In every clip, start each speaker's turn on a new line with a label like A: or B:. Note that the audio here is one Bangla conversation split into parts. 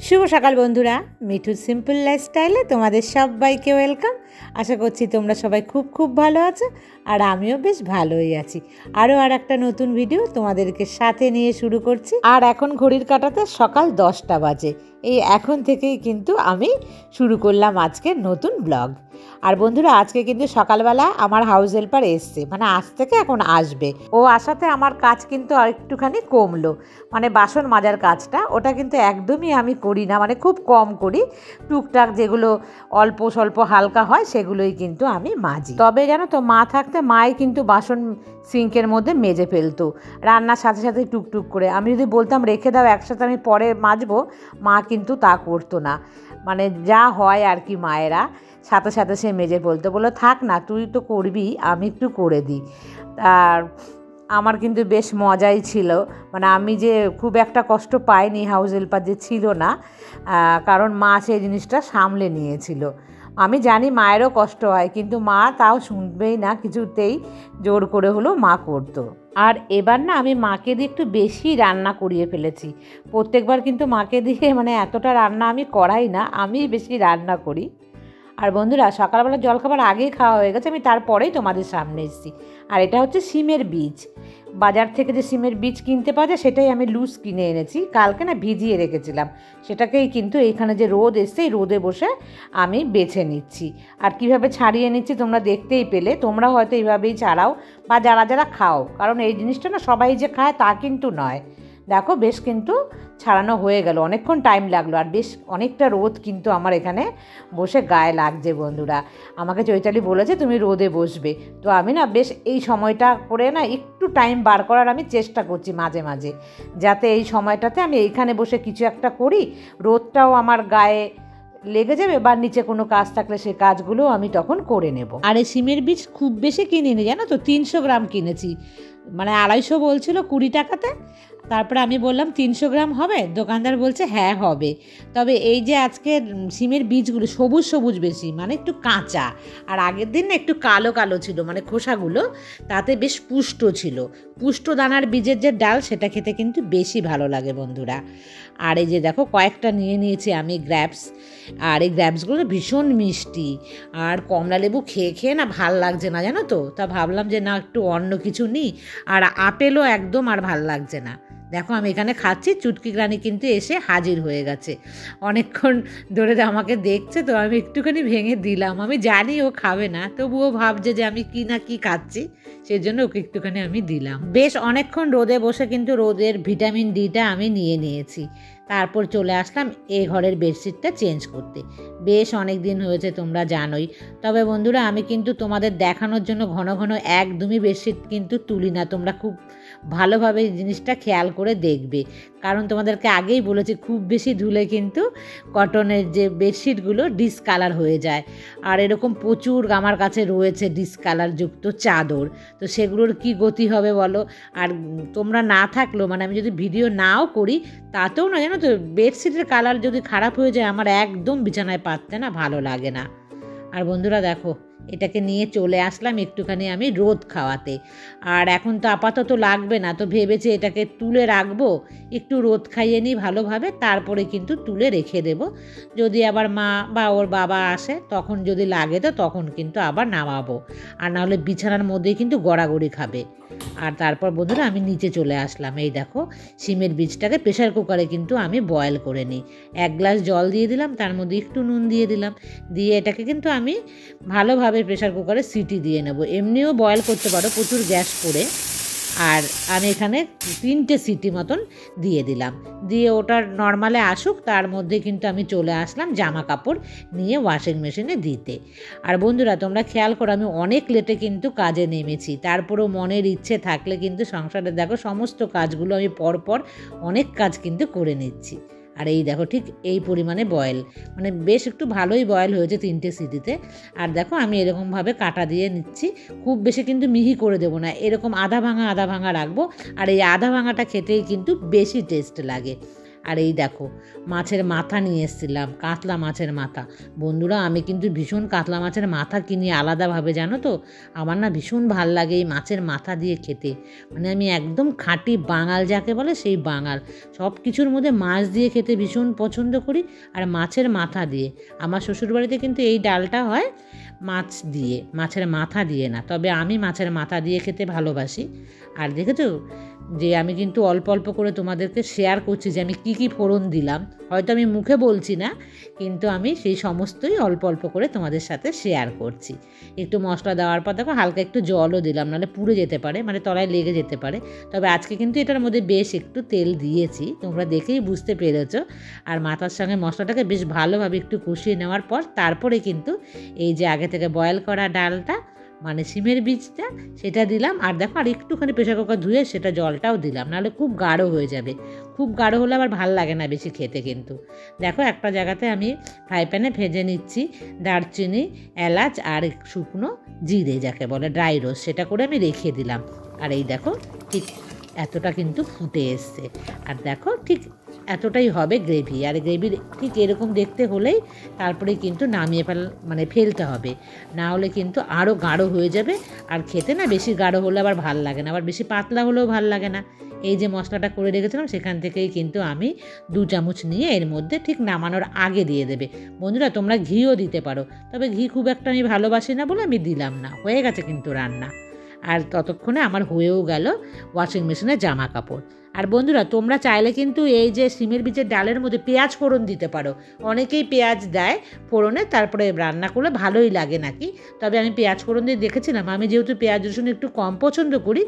A: শুভ সকাল বন্ধুরা, মিঠুর সিম্পল লাইফস্টাইলে তোমাদের সবাইকে ওয়েলকাম। আশা করছি তোমরা সবাই খুব খুব ভালো আছো, আর আমিও বেশ ভালোই আছি। আরও একটা নতুন ভিডিও তোমাদেরকে সাথে নিয়ে শুরু করছি। আর এখন ঘড়ির কাঁটাতে সকাল 10টা বাজে। এই এখন থেকেই কিন্তু আমি শুরু করলাম আজকের নতুন ব্লগ। আর বন্ধুরা, আজকে কিন্তু সকালবেলা আমার হাউস হেল্পার এসছে, মানে আজ থেকে এখন আসবে। ও আসাতে আমার কাজ কিন্তু আরেকটুখানি কমলো, মানে বাসন মাজার কাজটা ওটা কিন্তু একদমই আমি করি না, মানে খুব কম করি। টুকটাক যেগুলো অল্প স্বল্প হালকা হয় সেগুলোই কিন্তু আমি মাজি। তবে জানো তো, মা থাকতে মাই কিন্তু বাসন সিঙ্কের মধ্যে মেজে ফেলতো রান্নার সাথে সাথে টুকটুক করে। আমি যদি বলতাম রেখে দাও একসাথে আমি পরে মাজবো, মা কিন্তু তা করতো না। মানে যা হয় আর কি, মায়েরা সাথে সাথে সে মেজে ফেলতো, বললো থাক না তুই তো করবি, আমি একটু করে দিই। আর আমার কিন্তু বেশ মজাই ছিল, মানে আমি যে খুব একটা কষ্ট পাইনি হাউস হেল্পার যে ছিল না, কারণ মা সেই জিনিসটা সামলে নিয়েছিল। আমি জানি মায়েরও কষ্ট হয়, কিন্তু মা তাও শুনবেই না কিছুতেই, জোর করে হলেও মা করতো। আর এবার না আমি মাকে দিয়ে একটু বেশি রান্না করিয়ে ফেলেছি। প্রত্যেকবার কিন্তু মাকে দিয়ে মানে এতটা রান্না আমি করাই না, আমি বেশি রান্না করি। আর বন্ধুরা, সকালবেলা জলখাবার আগেই খাওয়া হয়ে গেছে, আমি তারপরেই তোমাদের সামনে এসেছি। আর এটা হচ্ছে সিমের বীজ। বাজার থেকে যে সিমের বীজ কিনতে পাওয়া যায় সেটাই আমি লুজ কিনে এনেছি, কালকে না ভিজিয়ে রেখেছিলাম সেটাকেই। কিন্তু এইখানে যে রোদ এসছে, এই রোদে বসে আমি বেছে নিচ্ছি। আর কিভাবে ছাড়িয়ে নিচ্ছি তোমরা দেখতেই পেলে। তোমরা হয়তো এইভাবেই ছাড়াও, বা যারা যারা খাও, কারণ এই জিনিসটা না সবাই যে খায় তা কিন্তু নয়। দেখো বেশ কিন্তু ছাড়ানো হয়ে গেল, অনেকক্ষণ টাইম লাগলো। আর বেশ অনেকটা রোদ কিন্তু আমার এখানে বসে গায়ে লাগছে বন্ধুরা। আমাকে চৈতালি বলেছে তুমি রোদে বসবে, তো আমি না বেশ এই সময়টা করে না একটু টাইম বার করার আমি চেষ্টা করছি মাঝে মাঝে, যাতে এই সময়টাতে আমি এইখানে বসে কিছু একটা করি, রোদটাও আমার গায়ে লেগে যাবে, বা নিচে কোনো কাজ থাকলে সেই কাজগুলো আমি তখন করে নেব। আর এই সিমের বীজ খুব বেশি কিনিনি, জানো তো, 300 গ্রাম কিনেছি। মানে 250 বলছিল 20 টাকাতে। তারপরে আমি বললাম 300 গ্রাম হবে, দোকানদার বলছে হ্যাঁ হবে। তবে এই যে আজকের সিমের বীজগুলো সবুজ সবুজ বেশি, মানে একটু কাঁচা। আর আগের দিন না একটু কালো কালো ছিল, মানে খোসাগুলো, তাতে বেশ পুষ্ট ছিল। পুষ্ট দানার বীজের যে ডাল, সেটা খেতে কিন্তু বেশি ভালো লাগে বন্ধুরা। আর এই যে দেখো কয়েকটা নিয়ে নিয়েছি আমি গ্র্যাপস। আর এই গ্র্যাপসগুলো ভীষণ মিষ্টি, আর কমলা লেবু খেয়ে খেয়ে না ভাল লাগছে না, জানো তো। তা ভাবলাম যে না, একটু অন্য কিছু নিই। আর আপেলও একদম আর ভাল লাগছে না। দেখো আমি এখানে খাচ্ছি, চুটকি গ্রানি কিন্তু এসে হাজির হয়ে গেছে। অনেকক্ষণ ধরে আমাকে দেখছে, তো আমি একটুখানি ভেঙে দিলাম। আমি জানি ও খাবে না, তবুও ভাবছে যে আমি কি না কি খাচ্ছি, সেই জন্য ওকে একটুখানি আমি দিলাম। বেশ অনেকক্ষণ রোদে বসে কিন্তু রোদের ভিটামিন ডিটা আমি নিয়ে নিয়েছি। তারপর চলে আসলাম এই ঘরের বেডশিটটা চেঞ্জ করতে। বেশ অনেক দিন হয়েছে, তোমরা জানোই। তবে বন্ধুরা, আমি কিন্তু তোমাদের দেখানোর জন্য ঘন ঘন একদমই বেডশিট কিন্তু তুলি না। তোমরা খুব ভালোভাবে জিনিসটা খেয়াল করে দেখবে, কারণ তোমাদেরকে আগেই বলেছি খুব বেশি ধুলে কিন্তু কটনের যে বেডশিটগুলো ডিসকালার হয়ে যায়। আর এরকম প্রচুর আমার কাছে রয়েছে ডিসকালারযুক্ত চাদর, তো সেগুলোর কি গতি হবে বলো। আর তোমরা না থাকলেও, মানে আমি যদি ভিডিও নাও করি তাতেও না, জানো তো, বেডশিটের কালার যদি খারাপ হয়ে যায় আমার একদম বিছানায় পাততে না ভালো লাগে না। আর বন্ধুরা দেখো, এটাকে নিয়ে চলে আসলাম একটুখানি আমি রোদ খাওয়াতে। আর এখন তো আপাতত লাগবে না, তো ভেবেছি এটাকে তুলে রাখবো, একটু রোদ খাইয়ে নিই ভালোভাবে, তারপরে কিন্তু তুলে রেখে দেব। যদি আবার মা বা ওর বাবা আসে তখন যদি লাগে, তো তখন কিন্তু আবার নামাবো। আর নাহলে বিছানার মধ্যেই কিন্তু গড়াগড়ি খাবে। আর তারপর বন্ধুরা আমি নিচে চলে আসলাম। এই দেখো, সিমের বীজটাকে প্রেশার কুকারে কিন্তু আমি বয়েল করে নিই। 1 গ্লাস জল দিয়ে দিলাম, তার মধ্যে একটু নুন দিয়ে দিলাম, দিয়ে এটাকে কিন্তু আমি ভালোভাবে প্রেশার কুকারে সিটি দিয়ে নেব। এমনিও বয়েল করতে পারো প্রচুর গ্যাস করে। আর আমি এখানে 3টে সিটি মতন দিয়ে দিলাম, দিয়ে ওটা নর্মালে আসুক, তার মধ্যে কিন্তু আমি চলে আসলাম জামা কাপড় নিয়ে ওয়াশিং মেশিনে দিতে। আর বন্ধুরা, তোমরা খেয়াল করো, আমি অনেক লেটে কিন্তু কাজে নেমেছি, তারপরেও মনের ইচ্ছে থাকলে কিন্তু সংসারে দেখো সমস্ত কাজগুলো আমি পরপর অনেক কাজ কিন্তু করে নিচ্ছি। আর এই দেখো ঠিক এই পরিমাণে বয়েল, মানে বেশ একটু ভালোই বয়েল হয়েছে 3টে সিটিতে। আর দেখো আমি এরকমভাবে কাটা দিয়ে নিচ্ছি, খুব বেশি কিন্তু মিহি করে দেবো না, এরকম আধা ভাঙা রাখবো। আর এই আধা ভাঙাটা খেতেই কিন্তু বেশি টেস্ট লাগে। আর এই দেখো মাছের মাথা নিয়ে এসেছিলাম, কাতলা মাছের মাথা। বন্ধুরা আমি কিন্তু ভীষণ কাতলা মাছের মাথা কিনি আলাদাভাবে, জানো তো। আমার না ভীষণ ভাল লাগে এই মাছের মাথা দিয়ে খেতে। মানে আমি একদম খাঁটি বাঙাল যাকে বলে সেই বাঙাল। সব কিছুর মধ্যে মাছ দিয়ে খেতে ভীষণ পছন্দ করি, আর মাছের মাথা দিয়ে। আমার শ্বশুরবাড়িতে কিন্তু এই ডালটা হয় মাছ দিয়ে, মাছের মাথা দিয়ে না। তবে আমি মাছের মাথা দিয়ে খেতে ভালোবাসি। আর দেখেছো যে আমি কিন্তু অল্প অল্প করে তোমাদেরকে শেয়ার করছি যে আমি কি ফোড়ন দিলাম। হয়তো আমি মুখে বলছি না, কিন্তু আমি সেই সমস্তই অল্প অল্প করে তোমাদের সাথে শেয়ার করছি। একটু মশলা দেওয়ার পর দেখো হালকা একটু জলও দিলাম, নাহলে পুড়ে যেতে পারে, মানে তলায় লেগে যেতে পারে। তবে আজকে কিন্তু এটার মধ্যে বেশ একটু তেল দিয়েছি, তোমরা দেখেই বুঝতে পেরেছো। আর মাথার সঙ্গে মশলাটাকে বেশ ভালোভাবে একটু কষিয়ে নেওয়ার পর তারপরে কিন্তু এই যে আগে থেকে বয়েল করা ডালটা, মানে সিমের বীজটা, সেটা দিলাম। আর দেখো আর একটুখানি প্রেশার কুকার ধুয়ে সেটা জলটাও দিলাম, নাহলে খুব গাঢ় হয়ে যাবে। খুব গাঢ় হলে আবার ভাল লাগে না বেশি খেতে। কিন্তু দেখো একটা জায়গাতে আমি ফ্রাই প্যানে ভেজে নিচ্ছি দারচিনি, এলাচ আর শুকনো জিরে যাকে বলে ড্রাই রোস্ট, সেটা করে আমি রেখে দিলাম। আর এই দেখো ঠিক এতটা কিন্তু ফুটে এসছে। আর দেখো ঠিক এতটাই হবে গ্রেভি। আর গ্রেভি ঠিক এরকম দেখতে হলেই তারপরে কিন্তু নামিয়ে ফেলতে হবে, না হলে কিন্তু আরও গাঢ় হয়ে যাবে। আর খেতে না বেশি গাঢ় হলে আবার ভাল লাগে না, আবার বেশি পাতলা হলেও ভাল লাগে না। এই যে মশলাটা করে রেখেছিলাম সেখান থেকেই কিন্তু আমি 2 চামচ নিয়ে এর মধ্যে ঠিক নামানোর আগে দিয়ে দেবে। বন্ধুরা তোমরা ঘিও দিতে পারো, তবে ঘি খুব একটা আমি ভালোবাসি না বলে আমি দিলাম না। হয়ে গেছে কিন্তু রান্না। আর ততক্ষণে আমার হয়েও গেল ওয়াশিং মেশিনে জামা কাপড়। আর বন্ধুরা তোমরা চাইলে কিন্তু এই যে সিমের বীজের ডালের মধ্যে পেঁয়াজ ফোড়ন দিতে পারো। অনেকেই পেঁয়াজ দেয় ফোড়নে, তারপরে রান্না করলে ভালোই লাগে নাকি। তবে আমি পেঁয়াজ ফোড়ন দিয়ে দেখেছিলাম, আমি যেহেতু পেঁয়াজ রসুন একটু কম পছন্দ করি,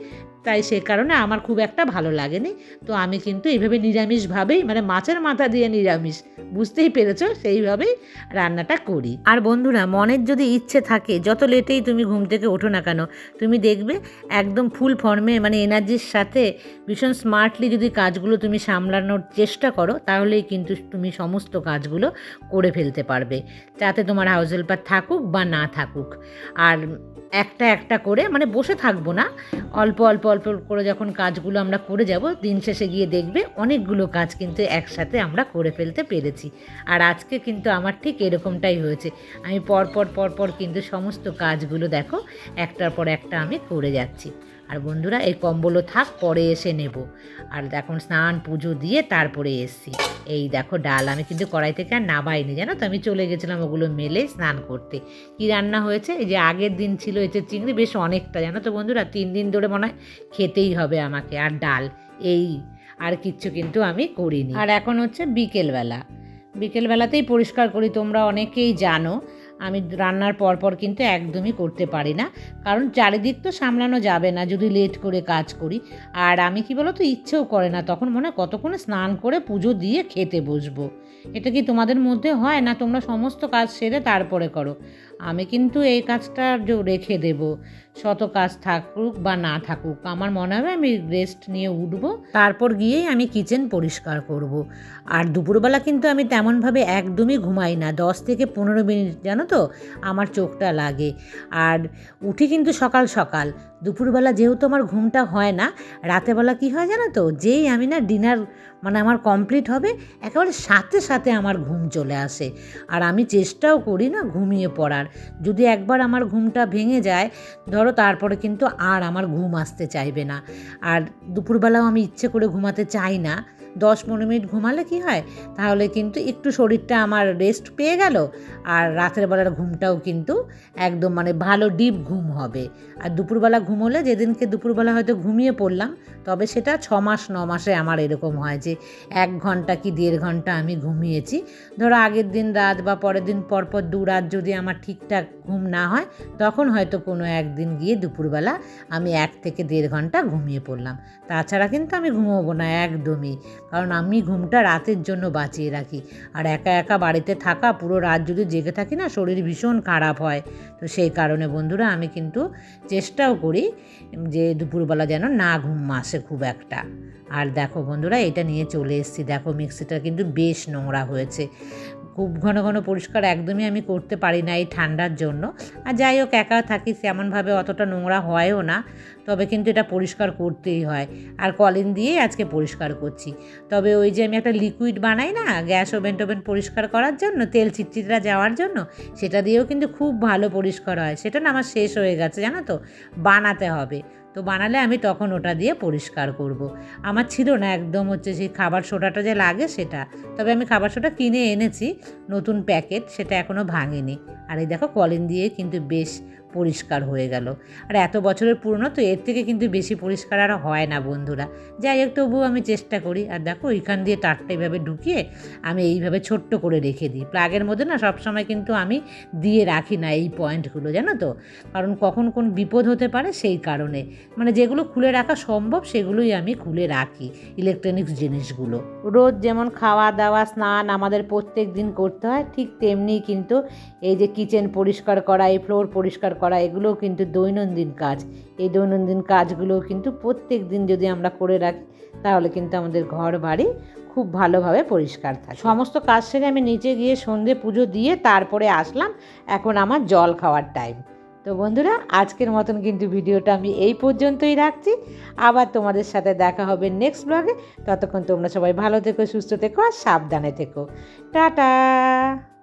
A: তাই সে কারণে আমার খুব একটা ভালো লাগেনি। তো আমি কিন্তু এইভাবে নিরামিষভাবেই, মানে মাছের মাথা দিয়ে নিরামিষ, বুঝতেই পেরেছো, সেইভাবেই রান্নাটা করি। আর বন্ধুরা মনের যদি ইচ্ছে থাকে, যত লেটেই তুমি ঘুম থেকে ওঠো না কেন, তুমি দেখবে একদম ফুল ফর্মে, মানে এনার্জির সাথে ভীষণ স্মার্টলি যদি কাজগুলো তুমি সামলানোর চেষ্টা করো, তাহলেই কিন্তু তুমি সমস্ত কাজগুলো করে ফেলতে পারবে, যাতে তোমার হাউস হেল্পার থাকুক বা না থাকুক। আর একটা একটা করে, মানে বসে থাকবো না, অল্প অল্প অল্প করে যখন কাজগুলো আমরা করে যাব, দিন শেষে গিয়ে দেখবে অনেকগুলো কাজ কিন্তু একসাথে আমরা করে ফেলতে পেরেছি। আর আজকে কিন্তু আমার ঠিক এরকমটাই হয়েছে। আমি পরপর কিন্তু সমস্ত কাজগুলো দেখো একটার পর একটা আমি করে যাচ্ছি। আর বন্ধুরা এই কম্বলও থাক, পরে এসে নেব। আর এখন স্নান পুজো দিয়ে তারপরে এসছি। এই দেখো ডাল আমি কিন্তু কড়াই থেকে আর নামাইনি, জানো তো, আমি চলে গেছিলাম ওগুলো মেলে স্নান করতে। কি রান্না হয়েছে, এই যে আগের দিন ছিল এঁচের চিংড়ি, বেশ অনেকটা, জানো তো বন্ধুরা, 3 দিন ধরে মনে হয় খেতেই হবে আমাকে। আর ডাল, এই আর কিচ্ছু কিন্তু আমি করিনি। আর এখন হচ্ছে বিকেলবেলাতেই পরিষ্কার করি, তোমরা অনেকেই জানো। আমি রান্নার পরপর কিন্তু একদমই করতে পারি না, কারণ চারিদিক তো সামলানো যাবে না যদি লেট করে কাজ করি। আর আমি কি বলো তো, ইচ্ছেও করে না, তখন মনে হয় কতক্ষণে স্নান করে পুজো দিয়ে খেতে বসবো। এটা কি তোমাদের মধ্যে হয় না? তোমরা সমস্ত কাজ সেরে তারপরে করো। আমি কিন্তু এই কাজটা রেখে দেব, শত কাজ থাকুক বা না থাকুক, আমার মনে হবে আমি রেস্ট নিয়ে উঠবো, তারপর গিয়েই আমি কিচেন পরিষ্কার করব। আর দুপুরবেলা কিন্তু আমি তেমনভাবে একদমই ঘুমাই না, 10 থেকে 15 মিনিট, জানো তো, আমার চোখটা লাগে। আর উঠি কিন্তু সকাল সকাল। দুপুরবেলা যেহেতু আমার ঘুমটা হয় না, রাতেরবেলা কি হয় জানো তো, যেই আমি না ডিনার আমার কমপ্লিট হবে, একেবারে সাথে সাথে আমার ঘুম চলে আসে। আর আমি চেষ্টাও করি না ঘুমিয়ে পড়ার। যদি একবার আমার ঘুমটা ভেঙে যায় ধরো, তারপরে কিন্তু আর আমার ঘুম আসতে চাইবে না। আর দুপুরবেলাও আমি ইচ্ছে করে ঘুমাতে চাই না। 10-15 মিনিট ঘুমালে কি হয়, তাহলে কিন্তু একটু শরীরটা আমার রেস্ট পেয়ে গেল, আর রাতের বেলার ঘুমটাও কিন্তু একদম ভালো ডিপ ঘুম হবে। আর দুপুরবেলা ঘুমোলে, যেদিনকে দুপুরবেলা হয়তো ঘুমিয়ে পড়লাম, তবে সেটা 6 মাস 9 মাসে আমার এরকম হয় যে 1 ঘন্টা কি 1.5 ঘন্টা আমি ঘুমিয়েছি। ধরো আগের দিন রাত বা পরের দিন পরপর 2 রাত যদি আমার ঠিকঠাক ঘুম না হয়, তখন হয়তো কোনো একদিন গিয়ে দুপুরবেলা আমি 1 থেকে 1.5 ঘন্টা ঘুমিয়ে পড়লাম। তাছাড়া কিন্তু আমি ঘুমোবো না একদমই, কারণ আমি ঘুমটা রাতের জন্য বাঁচিয়ে রাখি। আর একা একা বাড়িতে থাকা, পুরো রাত যদি জেগে থাকি না, শরীর ভীষণ খারাপ হয়। তো সেই কারণে বন্ধুরা আমি কিন্তু চেষ্টাও করি যে দুপুরবেলা যেন না ঘুম আসে আসে খুব একটা। আর দেখো বন্ধুরা, এটা নিয়ে চলে এসেছি। দেখো মিক্সিটা কিন্তু বেশ নোংরা হয়েছে। খুব ঘন ঘন পরিষ্কার একদমই আমি করতে পারি না এই ঠান্ডার জন্য। আর যাই হোক, একা থাকি, তেমনভাবে অতটা নোংরা হয়ও না, তবে কিন্তু এটা পরিষ্কার করতেই হয়। আর কলিন দিয়েই আজকে পরিষ্কার করছি। তবে ওই যে আমি একটা লিকুইড বানাই না গ্যাস ওভেন টোভেন পরিষ্কার করার জন্য, তেল চিটচিটরা যাওয়ার জন্য, সেটা দিয়েও কিন্তু খুব ভালো পরিষ্কার হয়। সেটা না আমার শেষ হয়ে গেছে, জানো তো, বানাতে হবে। তো বানালে আমি তখন ওটা দিয়ে পরিষ্কার করব। আমার ছিল না একদম হচ্ছে সেই খাবার সোডাটা যে লাগে সেটা। তবে আমি খাবার সোডা কিনে এনেছি নতুন প্যাকেট, সেটা এখনও ভাঙিনি। আর এই দেখো কলিন দিয়ে কিন্তু বেশ পরিষ্কার হয়ে গেল। আর এত বছরের পুরনো তো, এর থেকে কিন্তু বেশি পরিষ্কার আর হয় না বন্ধুরা। যাই হোক, তবুও আমি চেষ্টা করি। আর দেখো ওইখান দিয়ে তারটা এইভাবে ঢুকিয়ে আমি এইভাবে ছোট্ট করে রেখে দিই। প্লাগের মধ্যে না সবসময় কিন্তু আমি দিয়ে রাখি না এই পয়েন্টগুলো, জানো তো, কারণ কখন কোন বিপদ হতে পারে সেই কারণে। মানে যেগুলো খুলে রাখা সম্ভব সেগুলোই আমি খুলে রাখি, ইলেকট্রনিক্স জিনিসগুলো। রোজ যেমন খাওয়া দাওয়া স্নান আমাদের প্রত্যেক দিন করতে হয়, ঠিক তেমনি কিন্তু এই যে কিচেন পরিষ্কার করা, এই ফ্লোর পরিষ্কার করা, এগুলোও কিন্তু দৈনন্দিন কাজ। এই দৈনন্দিন কাজগুলোও কিন্তু প্রত্যেক দিন যদি আমরা করে রাখি, তাহলে কিন্তু আমাদের ঘর বাড়ি খুব ভালোভাবে পরিষ্কার থাকে। সমস্ত কাজ সেরে আমি নিচে গিয়ে সন্ধে পুজো দিয়ে তারপরে আসলাম। এখন আমার জল খাওয়ার টাইম। তো বন্ধুরা, আজকের মতন কিন্তু ভিডিওটা আমি এই পর্যন্তই রাখছি। আবার তোমাদের সাথে দেখা হবে নেক্সট ব্লগে। ততক্ষণ তোমরা সবাই ভালো থেকো, সুস্থ থেকো আর সাবধানে থেকো। টাটা।